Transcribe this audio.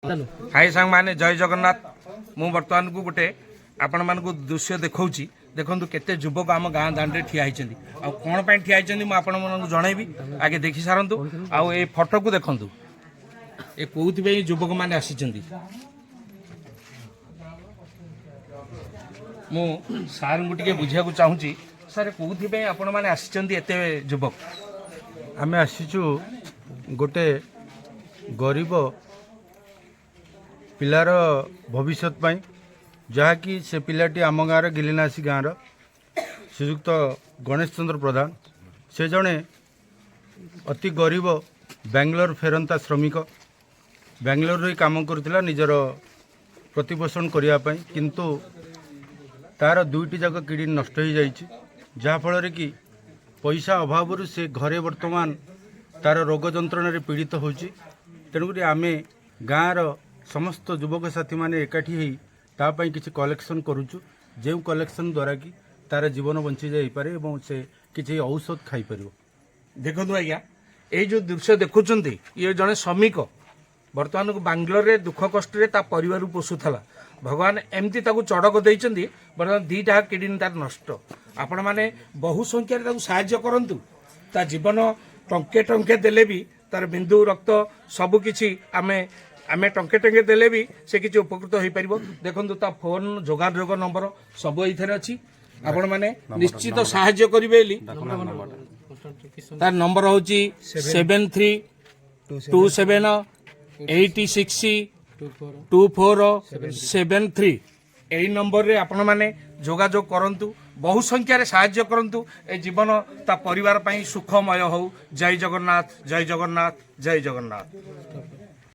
हाय सांग माने जय जगन्नाथ मु बर्तमान को गोटे आपण मान दृश्य देखौची देखंतु केते युवक आम गाँ दांडे ठिया होइछन्ती आ कोन पय ठिया होइछन्ती मु आपण मन जणैबी आगे देखि सारंतु आ ए फोटो को देखंतु ए कोउति बे युवक माने आसीछन्ती मु सार को टिके बुझिया को चाहूची सर कोउति बे आपण माने आसीछन्ती एते युवक आमे आसीचु गोटे गरीब पिलार भविष्य जहाँकि से पिलाटी आम गाँव गिलिनासी गाँव श्रीयुक्त गणेश चंद्र प्रधान से जड़े अति गरीब बेंगलोर फेरंता श्रमिक बेंगलोर ही काम करुला निजर प्रतिपोषण करने किंतु तार दुईटी जाक किडनी नष्ट हो जाइए जहाँफल कि पैसा अभाव से घरे वर्तमान तार रोग जंत्रण पीड़ित होची तेणुक आम गाँव समस्त युवक साथी मैंने एकाठी होई तापाई किसी कलेक्शन करुचु जो कलेक्शन द्वारा कि तार जीवन बंची जाई पारे एवं से किसी औषध खाई परिवो। देखो आज्ञा ये जो दृश्य देखुंत ये जड़े श्रमिक बर्तमान को बांग्लोर रे दुख कष्ट रे ता परिवार पोषुला भगवान एमती चड़क देइचंदी बर्तमान दीटा किडनी तार नष्ट आपण माने बहु संख्यार साहाय्य करंतु ता जीवन टंके टंके देले भी तार बिंदु रक्त सबकिछि आमे टंके टंके देले भी से किसी उपकृत हो पार देखु ता फोन जोगाजोग नंबर सब ये अच्छी आपण मैंने निश्चित साहाय्य करेंगे तार नंबर हूँ 73262473 यही नंबर रे आपण मैंने जोगाजोग करंतु बहु संख्यार साहाय्य करंतु ए जीवन ता परिवार सुखमय हो। जय जगन्नाथ जय जगन्नाथ जय जगन्नाथ।